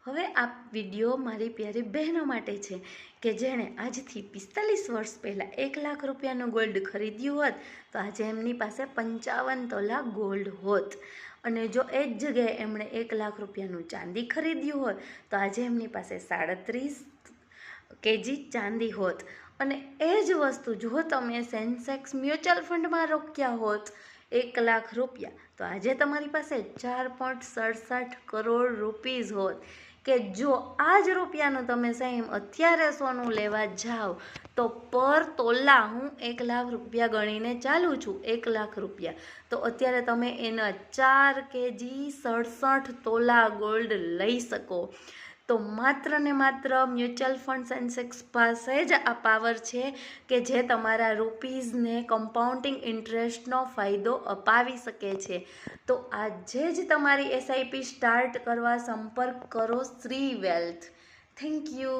હવે આ વિડીયો મારી પ્યારી બહેનો માટે છે કે જેણે આજથી 45 વર્ષ પહેલાં 1 લાખ રૂપિયાનું ગોલ્ડ ખરીદ્યું હોત તો આજે એમની પાસે 55 તોલા ગોલ્ડ હોત, અને જો એ જ જગ્યાએ એમણે 1 લાખ રૂપિયાનું ચાંદી ખરીદ્યું હોત તો આજે એમની પાસે 37 કેજી ચાંદી હોત। અને એ જ વસ્તુ જો તમે સેન્સેક્સ મ્યુચ્યુઅલ ફંડમાં રોક્યા હોત 1 લાખ રૂપિયા તો આજે તમારી પાસે 4.67 કરોડ રૂપીઝ હોત। કે જો આ જ રૂપિયાનું તમે સેમ અત્યારે સોનું લેવા જાઓ તો પર તોલા હું 1 લાખ રૂપિયા ગણીને ચાલું છું, 1 લાખ રૂપિયા, તો અત્યારે તમે એના 4 કેજી 67 તોલા ગોલ્ડ લઈ શકો। તો માત્ર ને માત્ર મ્યુચ્યુઅલ ફંડ સેન્સેક્સ પાસે જ આ પાવર છે કે જે તમારા રૂપીઝને કમ્પાઉન્ડિંગ ઇન્ટરેસ્ટનો ફાયદો અપાવી શકે છે। તો આજે જ તમારી એસઆઈપી સ્ટાર્ટ કરવા સંપર્ક કરો શ્રી વેલ્થ। Thank you.